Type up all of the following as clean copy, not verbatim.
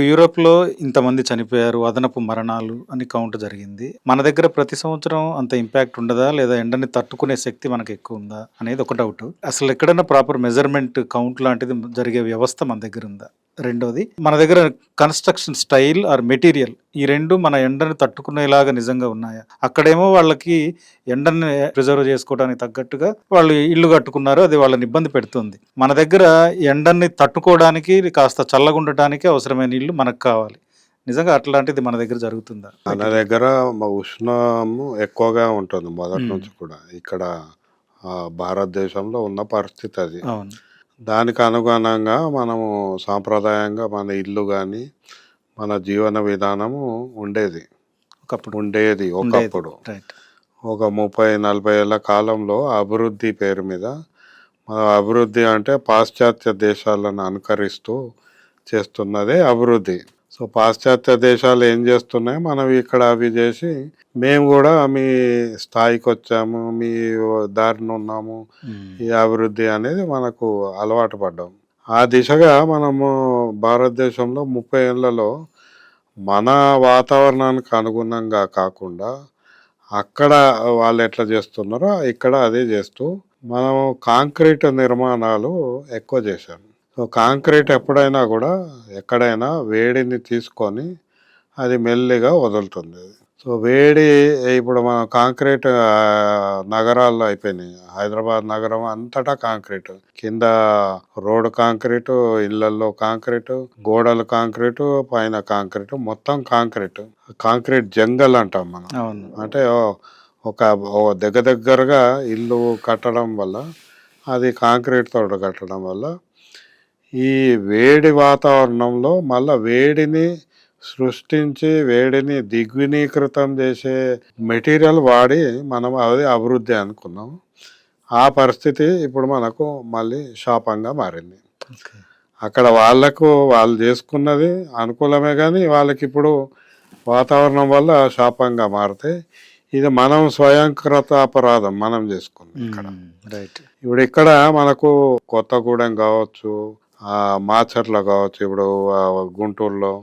యూరోప్‌లో ఇంతమంది చనిపోయారు, అదనపు మరణాలు అని కౌంట్ జరిగింది. మన దగ్గర ప్రతి సంవత్సరం అంత ఇంపాక్ట్ ఉండదా? లేదా ఎండని తట్టుకునే శక్తి మనకెక్కువుందా? అనేది ఒక డౌటు. అసలెక్కడన్నా ప్రాపర్ మెజర్‌మెంట్ కౌంట్ లాంటిది జరిగే వ్యవస్థ మన దగ్గరుందా? రెండోది, మన దగ్గర కన్‌స్ట్రక్షన్ స్టైల్ ఆర్ మెటీరియల్ ఈ 2 మన ఎండని తట్టుకునేలాగా నిజంగా ఉన్నాయా? అక్కడేమో వాళ్ళకి ఎండని ప్రిజర్వ్ చేసుకోవడానికి తగ్గట్టుగా వాళ్ళు ఇల్లు కట్టుకున్నారు. అది వాళ్ళని ఇబ్బంది పెడుతుంది. మన దగ్గర ఎండని తట్టుకోవడానికి, కాస్త చల్లగుండటానికి అవసరమైన ఇల్లు మనకు కావాలి. నిజంగా అట్లాంటిది మన దగ్గర జరుగుతుందా? మన దగ్గర ఉష్ణము ఎక్కువగా ఉంటుంది మొదటి హ్మ్. నుంచి కూడా. ఇక్కడ భారతదేశంలో ఉన్న పరిస్థితి అది. అవును. దానికి అనుగుణంగా మనము సాంప్రదాయంగా మన ఇల్లు గాని, మన జీవన విధానము ఉండేది. ఒకప్పుడు ఉండేది ఉండేది. ఒకప్పుడు. రైట్. ఒక 30, 40 ఏళ్ల కాలంలో అభివృద్ధి పేరు మీద అభివృద్ధి అంటే పాశ్చాత్య దేశాలను అనుకరిస్తూ చేస్తున్నదే అభివృద్ధి. సో, పాశ్చాత్య దేశాలు ఏం జేస్తున్నాయి, మనం ఇక్కడ అవి జేసి, మేము గూడా మీ స్థాయికొచ్చాము, మీ దారిన ఉన్నాము, హ్మ్. ఈ అభివృద్ధి అనేది మనకు అలవాటు పడ్డాం. ఆ దిశగా మనము భారతదేశంలో 30 ఏళ్లలో మన వాతావరణానికి అనుగుణంగా కాకుండా, అక్కడ వాళ్ళెట్లా జేస్తున్నారో ఇక్కడ అదే జేస్తూ, మనం కాంక్రీట్ నిర్మాణాలు ఎక్కువ జేశాం. సో, కాంక్రీట్ ఎప్పుడైనా గూడా ఎక్కడైనా వేడిని తీసుకొని అది మెల్లిగా వదులుతుంది. సో, వేడి ఇప్పుడు మనం కాంక్రీట్ నగరాల్లో అయిపోయినాయి. హైదరాబాద్ నగరం అంతటా కాంక్రీటు. కింద రోడ్ కాంక్రీటు, ఇళ్లల్లో కాంక్రీటు, గోడలు కాంక్రీటు, పైన కాంక్రీటు, మొత్తం కాంక్రీటు. కాంక్రీట్ జంగల్ అంటాం మనం. అవును. అంటే ఒక దగ్గరగా ఇల్లు కట్టడం వల్ల, అది కాంక్రీట్ తోటి కట్టడం వల్ల ఈ వేడి వాతావరణంలో మళ్ళా వేడిని సృష్టించి, వేడిని దిగ్వినీకృతం చేసే మెటీరియల్ వాడి మనం అది అభివృద్ధి అనుకున్నాం. ఆ పరిస్థితి ఇప్పుడు మనకు మళ్ళీ శాపంగా మారింది. ఓకే. అక్కడ వాళ్ళు చేసుకున్నది అనుకూలమే గానీ, వాళ్ళకిప్పుడు వాతావరణం వల్ల శాపంగా మారితే, ఇది మనం స్వయంకృత అపరాధం మనం చేసుకుంది ఇక్కడ. హ్మ్. రైట్. ఇప్పుడు ఇక్కడ మనకు కొత్తగూడెం కావచ్చు, మాచర్ల కావచ్చు, ఇప్పుడు గుంటూరులో,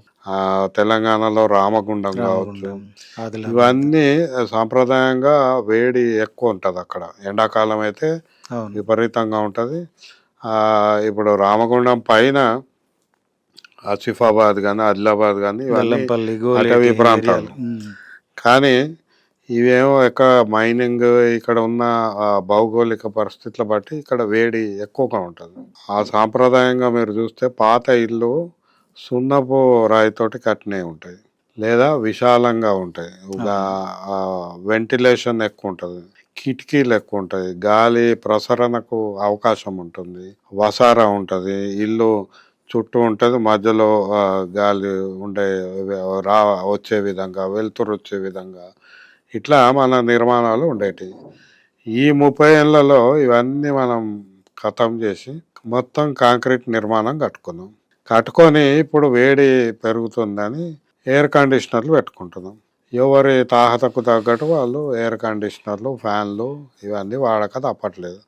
తెలంగాణలో రామగుండం కావచ్చు. రామగుండం, ఆదిలాబాద్. ఇవన్నీ సాంప్రదాయంగా వేడి ఎక్కువ ఉంటది అక్కడ. ఎండాకాలం అయితే అవును. విపరీతంగా ఉంటది. ఇప్పుడు రామగుండం పైన ఆసిఫాబాద్ గాని, ఆదిలాబాద్ గాని ఇవన్నీ బెల్లంపల్లి, గోలేటి అటవీ ప్రాంతాలు. ఏరియాలు. హ్మ్. కానీ ఇవేమో మైనింగ్ ఇక్కడ ఉన్న భౌగోళిక పరిస్థితుల బట్టి ఇక్కడ వేడి ఎక్కువగా ఉంటుంది. ఆ సాంప్రదాయంగా మీరు చూస్తే పాత ఇల్లు సున్నపు రాయితోటి కట్టినవి ఉంటాయి, లేదా విశాలంగా ఉంటాయి. వెంటిలేషన్ ఎక్కువ ఉంటుంది, కిటికీలు ఎక్కువ ఉంటాయి, గాలి ప్రసరణకు అవకాశం ఉంటుంది, వసారా ఉంటుంది, ఇల్లు చుట్టూ ఉంటుంది, మధ్యలో గాలి ఉండే రా వచ్చే విధంగా, వెలుతురు వచ్చే విధంగా ఇట్లా మన నిర్మాణాలు ఉండేటివి. ఈ 30 ఏళ్లలో ఇవన్నీ మనం ఖతం చేసి మొత్తం కాంక్రీట్ నిర్మాణం కట్టుకున్నాం. కట్టుకొని ఇప్పుడు వేడి పెరుగుతుందని ఎయిర్ కండిషనర్లు పెట్టుకుంటున్నాం. ఎవరి తాహతకు తగ్గట్టు వాళ్ళు ఎయిర్ కండిషనర్లు, ఫ్యాన్లు ఇవన్నీ వాడక తప్పట్లేదు.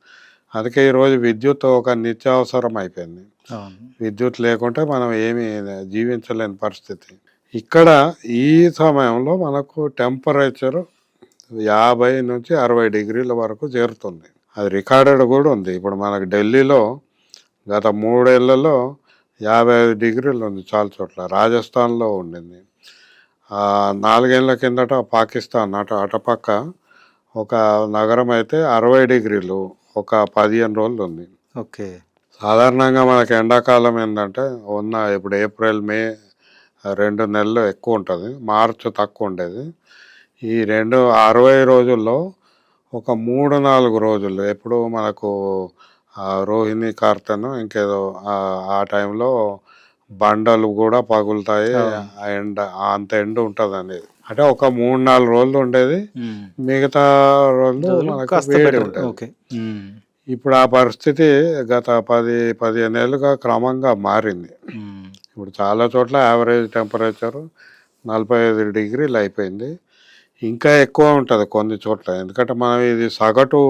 అందుకే ఈరోజు విద్యుత్ ఒక నిత్యావసరం అయిపోయింది. అవును. విద్యుత్ లేకుంటే మనం ఏమీ జీవించలేని పరిస్థితి. ఇక్కడ ఈ సమయంలో మనకు టెంపరేచర్ 50-60 డిగ్రీల వరకు చేరుతుంది. అది రికార్డెడ్ కూడా ఉంది. ఇప్పుడు మనకు ఢిల్లీలో గత 3 ఏళ్లలో 55 డిగ్రీలు ఉంది చాలా చోట్ల. రాజస్థాన్‌లో ఉండింది. 4 ఏళ్ల కిందట పాకిస్తాన్ అటుపక్క ఒక నగరం అయితే 60 డిగ్రీలు ఒక 15 రోజులు ఉంది. ఓకే. సాధారణంగా మనకి ఎండాకాలం ఏందంటే ఇప్పుడు ఏప్రిల్, మే 2 నెలలు ఎక్కువ ఉంటది. మార్చ్ తక్కువ ఉండేది. ఈ 60 రోజుల్లో ఒక 3, 4 రోజులు ఎప్పుడు మనకు రోహిణి కార్తెను ఇంకేదో ఆ టైంలో బండలు గూడా పగులుతాయి. అవును. అంత ఎండ ఉంటదనేది. అంటే ఒక 3, 4 రోజులు ఉండేది. హ్మ్. మిగతా రోజులు మనకు కాస్త వేడి బెటర్. ఉంటది. ఓకే. హ్మ్. ఇప్పుడు ఆ పరిస్థితి గత 10, 15 ఏళ్లుగా క్రమంగా మారింది. హ్మ్. ఇప్పుడు చాలా చోట్ల యావరేజ్ టెంపరేచరు 45 డిగ్రీలు అయిపోయింది. ఇంకా ఎక్కువ ఉంటది కొన్ని చోట్ల. ఎందుకంటే మనం ఇది సగటు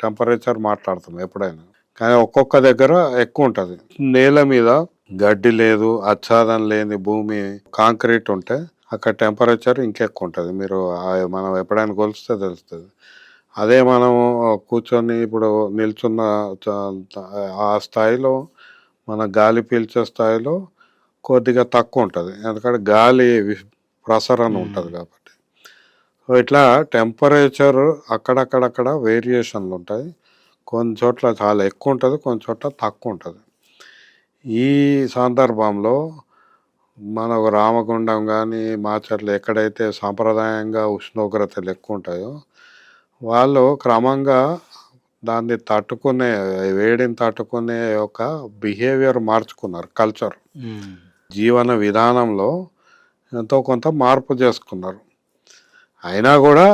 టెంపరేచర్ మాట్లాడుతాం ఎప్పుడైనా. కానీ ఒక్కొక్క దగ్గర ఎక్కువ ఉంటది. నేల మీద గడ్డి లేదు, ఆచ్ఛాదన లేని భూమి, కాంక్రీట్ ఉంటే అక్కడ టెంపరేచర్ ఇంకెక్కువ ఉంటుంది. మీరు మనం ఎప్పుడైనా కొలిస్తే తెలుస్తుంది. అదే మనము కూర్చొని ఇప్పుడు నిల్చున్న ఆ స్థాయిలో మన గాలి పీల్చే స్థాయిలో కొద్దిగా తక్కువ ఉంటుంది, ఎందుకంటే గాలి ప్రసరణ ఉంటుంది కాబట్టి. సో ఇట్లా టెంపరేచర్ అక్కడక్కడక్కడ వేరియేషన్లు ఉంటాయి. కొన్ని చోట్ల చాలా ఎక్కువ ఉంటుంది, కొన్ని చోట్ల తక్కువ ఉంటుంది. ఈ సందర్భంలో మనకు రామగుండం కానీ మాచర్లు ఎక్కడైతే సాంప్రదాయంగా ఉష్ణోగ్రతలు ఎక్కువ ఉంటాయో వాళ్ళు క్రమంగా దాన్ని తట్టుకునే, వేడిని తట్టుకునే ఒక బిహేవియర్ మార్చుకున్నారు, కల్చర్, జీవన విధానంలో ఎంతో కొంత మార్పు చేసుకున్నారు. అయినా కూడా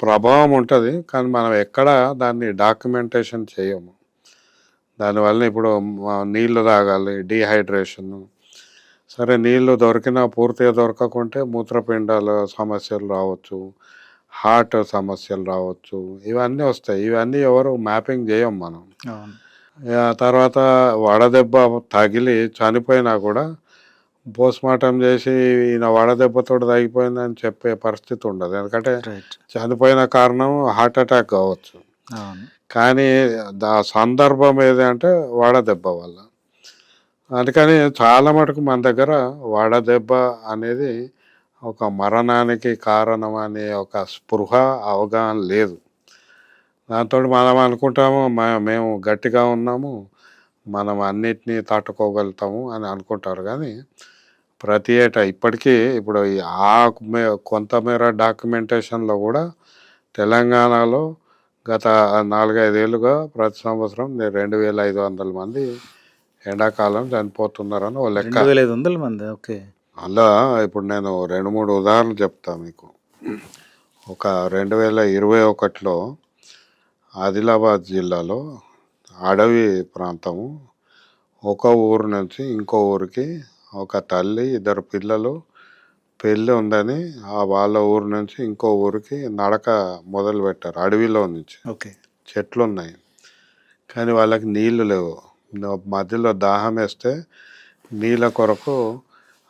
ప్రభావం ఉంటుంది, కానీ మనం ఎక్కడ దాన్ని డాక్యుమెంటేషన్ చేయము. దానివల్ల ఇప్పుడు నీళ్లు తాగాలి, డీహైడ్రేషన్. సరే, నీళ్లు దొరికినా పూర్తిగా దొరకకుంటే మూత్రపిండాల సమస్యలు రావచ్చు, హార్ట్ సమస్యలు రావచ్చు, ఇవన్నీ వస్తాయి. ఇవన్నీ ఎవరు మ్యాపింగ్ చేయం మనం. తర్వాత వడదెబ్బ తగిలి చనిపోయినా కూడా పోస్ట్మార్టం చేసి ఈయన వడదెబ్బతో తగిపోయిందని చెప్పే పరిస్థితి ఉండదు, ఎందుకంటే చనిపోయిన కారణం హార్ట్ అటాక్ కావచ్చు. కానీ సందర్భం ఏదంటే వడదెబ్బ వల్ల. అందుకని చాలా మటుకు మన దగ్గర వడదెబ్బ అనేది ఒక మరణానికి కారణం అనే ఒక స్పృహ, అవగాహన లేదు. దాంతో మనం అనుకుంటాము మేము గట్టిగా ఉన్నాము, మనం అన్నిటినీ తట్టుకోగలుగుతాము అని అనుకుంటారు. కానీ ప్రతి ఏటా ఇప్పటికీ ఇప్పుడు కొంతమేర డాక్యుమెంటేషన్లో కూడా తెలంగాణలో గత 4-5 ఏళ్ళుగా ప్రతి సంవత్సరం 2500 మంది ఎండాకాలం చనిపోతున్నారని ఓ లెక్క. 2500 మంది. ఓకే. అలా ఇప్పుడు నేను 2-3 ఉదాహరణలు చెప్తా మీకు. ఒక 2021లో ఆదిలాబాద్ జిల్లాలో అడవి ప్రాంతము, ఒక ఊరు నుంచి ఇంకో ఊరికి ఒక తల్లి, 2 పిల్లలు పెళ్ళి ఉందని వాళ్ళ ఊరు నుంచి ఇంకో ఊరికి నడక మొదలు పెట్టారు, అడవిలో నుంచి. ఓకే. చెట్లు ఉన్నాయి కానీ వాళ్ళకి నీళ్లు లేవు. మధ్యలో దాహం వేస్తే నీళ్ళ కొరకు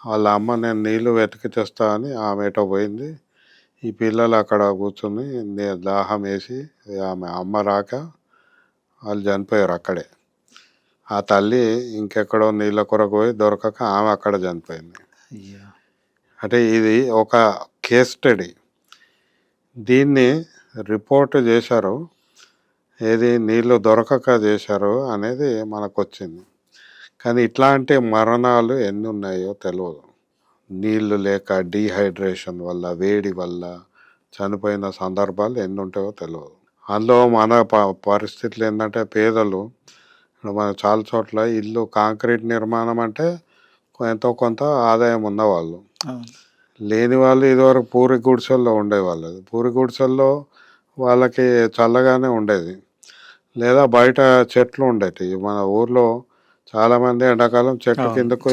వాళ్ళ అమ్మ నేను నీళ్లు వెతికి తెస్తా అని ఆమె ఎటో పోయింది. ఈ పిల్లలు అక్కడ కూర్చొని దాహం వేసి ఆమె అమ్మ రాక వాళ్ళు చనిపోయారు అక్కడే. ఆ తల్లి ఇంకెక్కడో నీళ్ళ కొరకు పోయి దొరకక ఆమె అక్కడ చనిపోయింది. అంటే ఇది ఒక కేస్ స్టడీ. దీన్ని రిపోర్ట్ చేశారు, ఏది నీళ్ళు దొరకక చేశారు అనేది మనకు వచ్చింది. కానీ ఇట్లాంటి మరణాలు ఎన్ని ఉన్నాయో తెలియదు. నీళ్లు లేక, డీహైడ్రేషన్ వల్ల, వేడి వల్ల చనిపోయిన సందర్భాలు ఎన్ని ఉంటాయో తెలియదు. అందులో మన పరిస్థితులు ఏంటంటే పేదలు, మన చాలా చోట్ల ఇల్లు కాంక్రీట్ నిర్మాణం అంటే ఎంతో కొంత ఆదాయం ఉన్నవాళ్ళు, లేని వాళ్ళు ఇదివరకు పూరి గుడిసెల్లో ఉండేవాళ్ళు. పూరి గుడిసెల్లో వాళ్ళకి చల్లగానే ఉండేది, లేదా బయట చెట్లు ఉండేవి. మన ఊర్లో చాలామంది ఎండాకాలం చెట్ల కిందకు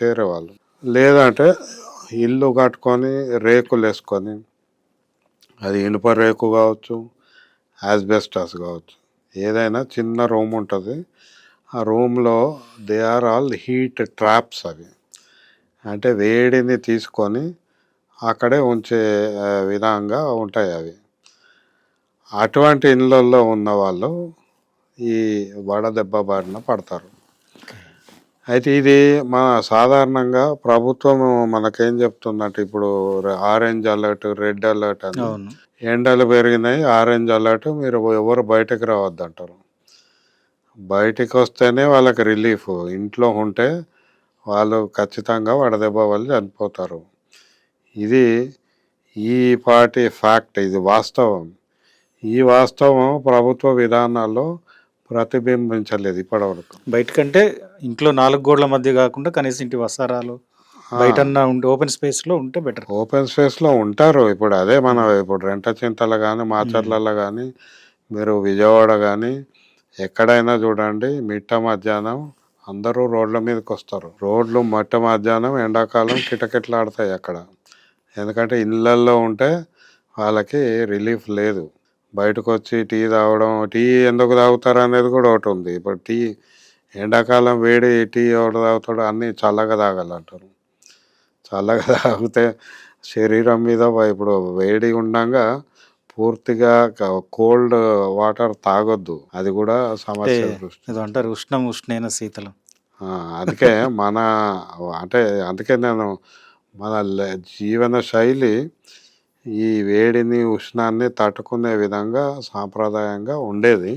చేరేవాళ్ళు. లేదంటే ఇల్లు కట్టుకొని రేకులు వేసుకొని, అది ఇనుప రేకు కావచ్చు, యాస్బెస్టాస్ కావచ్చు, ఏదైనా చిన్న రూమ్ ఉంటుంది. ఆ రూమ్లో they are all heat traps. అవి అంటే వేడిని తీసుకొని అక్కడే ఉంచే విధంగా ఉంటాయి అవి. అటువంటి ఇళ్ళల్లో ఉన్న వాళ్ళు ఈ వడదెబ్బ బారిన పడతారు. అయితే ఇది మన సాధారణంగా ప్రభుత్వం మనకేం చెప్తుందంటే, ఇప్పుడు ఆరెంజ్ అలర్ట్, రెడ్ అలర్ట్ అని, ఎండలు పెరిగినాయి, ఆరెంజ్ అలర్ట్, మీరు ఎవరు బయటకు రావద్దు అంటారు. బయటికి వస్తేనే వాళ్ళకి రిలీఫ్, ఇంట్లో ఉంటే వాళ్ళు ఖచ్చితంగా వడదెబ్బ వల్ల చనిపోతారు. ఇది ఈ పార్టీ ఫ్యాక్ట్, ఇది వాస్తవం. ఈ వాస్తవం ప్రభుత్వ విధానాల్లో ప్రతిబింబించలేదు ఇప్పటివరకు. బయటకంటే ఇంట్లో 4 గోడల మధ్య కాకుండా కనీసం ఇంటి వసారాలు బయట ఓపెన్ స్పేస్లో ఉంటే బెటర్. ఓపెన్ స్పేస్లో ఉంటారు. ఇప్పుడు అదే మన ఇప్పుడు రెంటచింతలు కానీ, మాచర్లలో కానీ, మీరు విజయవాడ కానీ ఎక్కడైనా చూడండి, మిట్ట మధ్యాహ్నం అందరూ రోడ్ల మీదకి వస్తారు. రోడ్లు మట్ట మధ్యాహ్నం ఎండాకాలం కిటకిటలాడతాయి అక్కడ, ఎందుకంటే ఇళ్ళల్లో ఉంటే వాళ్ళకి రిలీఫ్ లేదు. బయటకు వచ్చి టీ తాగడం, టీ ఎందుకు తాగుతారు అనేది కూడా ఒకటి ఉంది. ఇప్పుడు టీ ఎండాకాలం వేడి టీ ఎవడు తాగుతాడు? అన్నీ చల్లగా తాగాలంటారు. చల్లగా తాగితే శరీరం మీద ఇప్పుడు వేడి ఉండంగా పూర్తిగా కోల్డ్ వాటర్ తాగొద్దు. అది గూడా అంటే సమస్య ఏదో సృష్టిస్తుంది. అంటారు ఉష్ణం ఉష్ణేన శీతలం. ఆ! అందుకే మన అంటే అందుకే నేను మన జీవన శైలి ఈ వేడిని, ఉష్ణాన్ని తట్టుకునే విధంగా సాంప్రదాయంగా ఉండేది.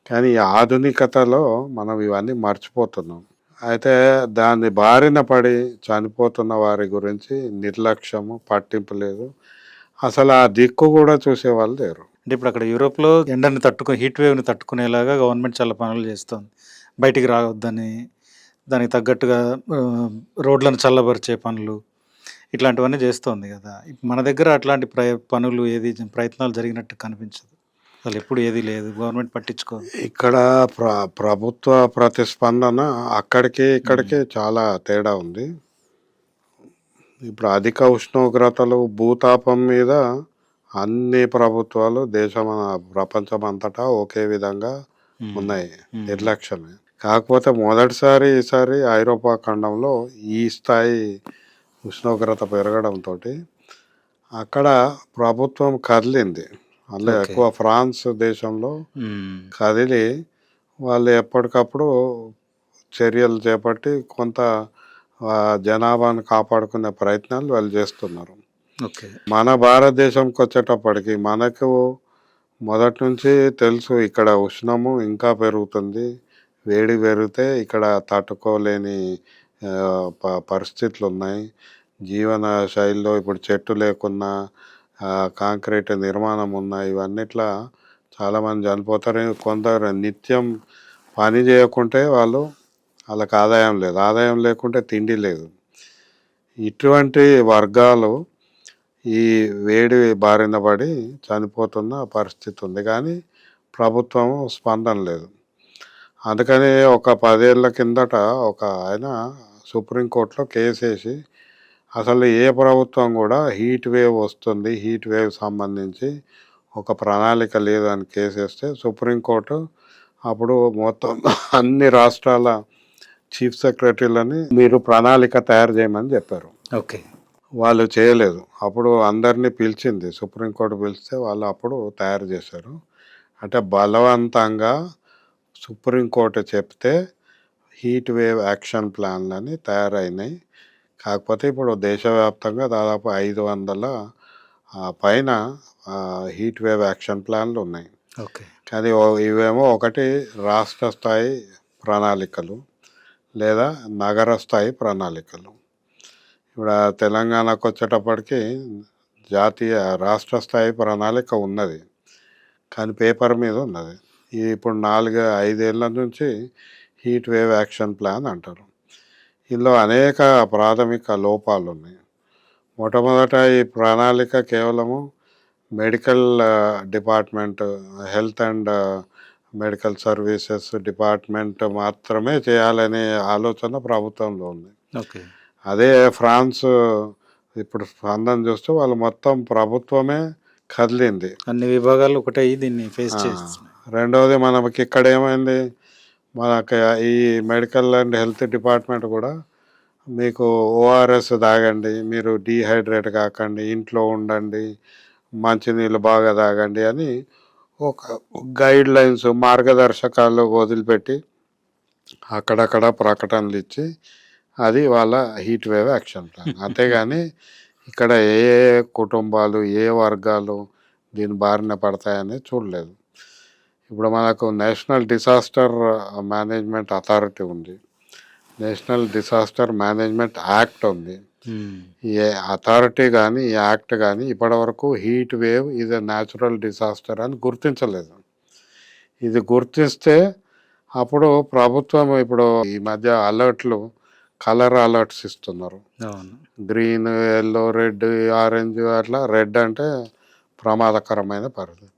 కానీ ఈ ఆధునికతలో మనం ఇవన్నీ మర్చిపోతున్నాం. అయితే దాని బారిన పడి చనిపోతున్న వారి గురించి నిర్లక్ష్యము, పట్టింపు లేదు. అసలు ఆ దిక్కు గూడా చూసేవాళ్ళు లేరు. అంటే ఇప్పుడు అక్కడ యూరోప్‌లో ఎండని హీట్ వేవ్‌ని తట్టుకునేలాగా గవర్నమెంట్ చాలా పనులు చేస్తోంది. బయటికి రావద్దని, దానికి తగ్గట్టుగా రోడ్లను చల్లబరిచే పనులు, ఇట్లాంటివన్నీ చేస్తోంది గదా! మన దగ్గర అట్లాంటి పనులు ప్రయత్నాలు జరిగినట్టు కనిపించదు. అసలెప్పుడు ఏది లేదు. గవర్నమెంట్ పట్టించుకోదు. ఇక్కడ ప్ర ప్రభుత్వ ప్రతిస్పందన అక్కడికి, హ్మ్. ఇక్కడికి చాలా తేడా ఉంది. ఇప్పుడు అధిక ఉష్ణోగ్రతలు, భూతాపం మీద అన్ని ప్రభుత్వాలు ప్రపంచమంతటా ఒకే విధంగా హ్మ్. ఉన్నాయి. హ్మ్. నిర్లక్ష్యమే. కాకపోతే ఈసారి ఐరోపా ఖండంలో ఈ స్థాయి ఉష్ణోగ్రత పెరగడంతోటి అక్కడ ప్రభుత్వం కదిలింది. అందులో ఓకే. ఎక్కువ ఫ్రాన్స్ దేశంలో హ్మ్. కదిలి వాళ్ళు ఎప్పటికప్పుడు చర్యలు చేపట్టి కొంత జనాభాను కాపాడుకునే ప్రయత్నాలు వాళ్ళు చేస్తున్నారు. ఓకే. మన భారతదేశంకొచ్చేటప్పటికి మనకు మొదటి నుంచి తెలుసు ఇక్కడ ఉష్ణము ఇంకా పెరుగుతుంది. వేడి పెరిగితే ఇక్కడ తట్టుకోలేని పరిస్థితులున్నాయి. జీవన శైలిలో ఇప్పుడు చెట్టు లేకున్నా కాంక్రీట్ నిర్మాణం ఉన్న ఇవన్నిట్లా చాలామంది చనిపోతారు. కొందరు నిత్యం పని చేయకుంటే వాళ్ళకి ఆదాయం లేదు. ఆదాయం లేకుంటే తిండి లేదు. ఇటువంటి వర్గాలు ఈ వేడి బారిన పడి చనిపోతున్న పరిస్థితి ఉంది. కానీ ప్రభుత్వం స్పందన లేదు. అందుకని ఒక 10 ఏళ్ల కిందట ఒక ఆయన సుప్రీంకోర్టులో కేసేసి అసలు ఏ ప్రభుత్వం కూడా హీట్ వేవ్ వస్తుంది. హీట్ వేవ్ సంబంధించి ఒక ప్రణాళిక లేదని కేసేస్తే సుప్రీంకోర్టు అప్పుడు మొత్తం అన్ని రాష్ట్రాల చీఫ్ సెక్రటరీలని మీరు ప్రణాళిక తయారు చేయమని చెప్పారు. ఓకే. వాళ్ళు చేయలేదు. అప్పుడు అందరిని పిలిచింది. సుప్రీంకోర్టు పిలిస్తే వాళ్ళు అప్పుడు తయారు చేశారు. అంటే బలవంతంగా సుప్రీంకోర్టు చెప్తే హీట్ వేవ్ యాక్షన్ ప్లాన్‌లని తయారైనాయి. కాకపోతే ఇప్పుడు దేశవ్యాప్తంగా దాదాపు 500 పైన హీట్ వేవ్ యాక్షన్ ప్లాన్‌లున్నాయి. ఓకే. కానీ ఇవేమో ఒకటి రాష్ట్ర స్థాయి ప్రణాళికలు లేదా నగర స్థాయి ప్రణాళికలు. ఇప్పుడు తెలంగాణకొచ్చేటప్పటికి రాష్ట్ర స్థాయి ప్రణాళిక ఉన్నది. కానీ పేపర్ మీద ఉన్నది. ఇప్పుడు 4, 5 ఏళ్ల నుంచి హీట్ వేవ్ యాక్షన్ ప్లాన్ అంటారు. ఇందులో అనేక ప్రాథమిక లోపాలున్నాయి. మొట్టమొదట ఈ ప్రణాళిక కేవలము medical department, health and medical services department మాత్రమే చేయాలనే ఆలోచన ప్రభుత్వంలో ఉంది. ఓకే. అదే ఫ్రాన్స్ ఇప్పుడు స్పందన చూస్తే వాళ్ళు మొత్తం ప్రభుత్వమే కదిలింది. అన్ని విభాగాలు ఒకటయ్యి దీన్ని ఫేస్ ఆ! చేస్తున్నాయి. రెండోది మనకి ఇక్కడేమైంది, మనకి ఈ మెడికల్ అండ్ హెల్త్ డిపార్ట్మెంట్ కూడా మీకు ఓఆర్ఎస్ తాగండి, మీరు డీహైడ్రేట్ కాకండి, ఇంట్లో ఉండండి, మంచినీళ్ళు బాగా తాగండి అని ఒక గైడ్‌లైన్స్, మార్గదర్శకాలు వదిలిపెట్టి అక్కడక్కడ ప్రకటనలు ఇచ్చి అది వాళ్ళ హీట్ వేవ్ యాక్షన్ ప్లాన్. అంతేగాని ఇక్కడ ఏ ఏ కుటుంబాలు, ఏ వర్గాలు దీని బారిన పడతాయని చూడలేదు. ఇప్పుడు మనకు నేషనల్ డిసాస్టర్ మేనేజ్మెంట్ అథారిటీ ఉంది. నేషనల్ డిసాస్టర్ మేనేజ్మెంట్ యాక్ట్ ఉంది. హ్మ్. ఈ అథారిటీ గానీ, ఈ యాక్ట్ గానీ ఇప్పటివరకు heat wave is a natural disaster అని గుర్తించలేదు. ఇది గుర్తిస్తే అప్పుడు ప్రభుత్వం ఇప్పుడు ఈ మధ్య కలర్ అలర్ట్స్ ఇస్తున్నారు. అవును. గ్రీన్, యెల్లో, రెడ్, ఆరెంజ్ అట్లా. రెడ్ అంటే ప్రమాదకరమైన పరిస్థితి.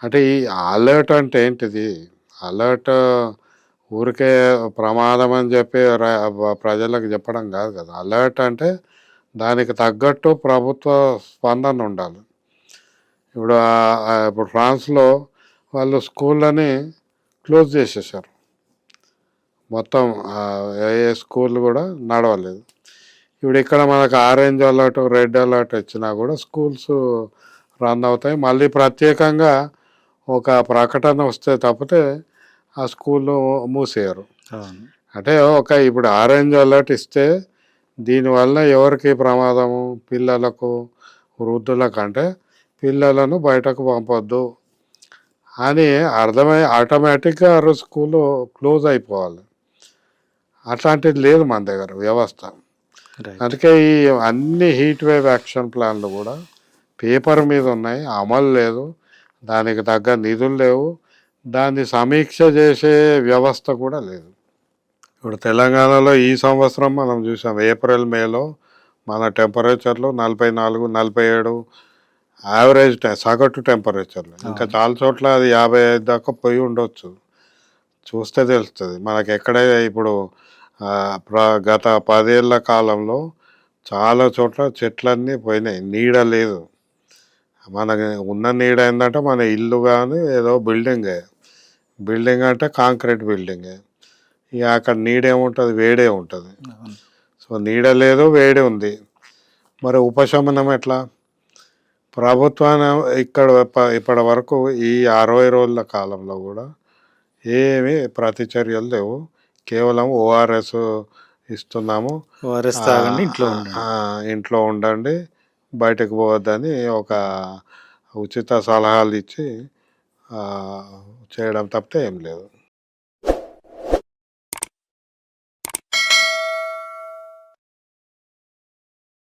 అంటే ఈ అలర్ట్ అంటే ఏంటిది? అలర్ట్ ఊరికే ప్రమాదం అని చెప్పి ప్రజలకు చెప్పడం కాదు కదా! అలర్ట్ అంటే దానికి తగ్గట్టు ప్రభుత్వ స్పందన ఉండాలి. ఇప్పుడు ఫ్రాన్స్‌లో వాళ్ళు స్కూళ్ళని క్లోజ్ చేసేశారు. మొత్తం ఏ స్కూల్ కూడా నడవలేదు. ఇప్పుడు ఇక్కడ మనకు ఆరెంజ్ అలర్ట్, రెడ్ అలర్ట్ వచ్చినా కూడా స్కూల్స్ రన్ అవుతాయి. మళ్ళీ ప్రత్యేకంగా ఒక ప్రకటన వస్తే తప్పితే ఆ స్కూల్‌ను మూసేయరు. అవును. అంటే ఇప్పుడు ఆరెంజ్ అలర్ట్ ఇస్తే దీనివల్ల ఎవరికి ప్రమాదము? పిల్లలకు, వృద్ధులకంటే పిల్లలను బయటకు పంపొద్దు అని అర్థమై ఆటోమేటిక్‌గా ఆ రోజు స్కూలు క్లోజ్ అయిపోవాలి. అట్లాంటిది లేదు మన దగ్గర వ్యవస్థ. రైట్. అందుకే ఈ అన్ని హీట్ వేవ్ యాక్షన్ ప్లాన్‌లు కూడా పేపర్ మీద ఉన్నాయి. అమలు లేదు. దానికి తగ్గ నిధులు లేవు. దాన్ని సమీక్ష చేసే వ్యవస్థ కూడా లేదు. ఇప్పుడు తెలంగాణలో ఈ సంవత్సరం మనం చూసాం ఏప్రిల్, మేలో మన టెంపరేచర్‌లు 44, 47 యావరేజ్ సగటు టెంపరేచర్‌లు. ఇంకా అవును. చాలా చోట్ల అది 55 దాకా పోయి ఉండొచ్చు. చూస్తే తెలుస్తది. మనకెక్కడ ఇప్పుడు గత 10 ఏళ్ల కాలంలో చాలా చోట్ల చెట్లన్నీ పోయినాయి. నీడ లేదు. మనకి ఉన్న నీడ ఏందంటే మన ఇల్లు గాని ఏదో బిల్డింగే. బిల్డింగ్ అంటే కాంక్రీట్ బిల్డింగే. ఇక అక్కడ నీడేముంటది? వేడే ఉంటది. అవును. సో, నీడ లేదు, వేడి ఉంది. మరి ఉపశమనం ఎట్లా? ప్రభుత్వాన ఇక్కడ ఇప్పటి వరకు ఈ 60 రోజుల కాలంలో కూడా ఏమీ ప్రతిచర్యలు లేవు. కేవలం ఓఆర్ఎస్ ఇస్తున్నాము. ఓఆర్ఎస్ తాగండి, ఆహ్, ఇంట్లో ఆహ్, ఉండండి. ఆ! ఇంట్లో ఉండండి, బయటకు పోవద్దని ఒక ఉచిత సలహాలిచ్చి చేయడం తప్పితే ఏం లేదు.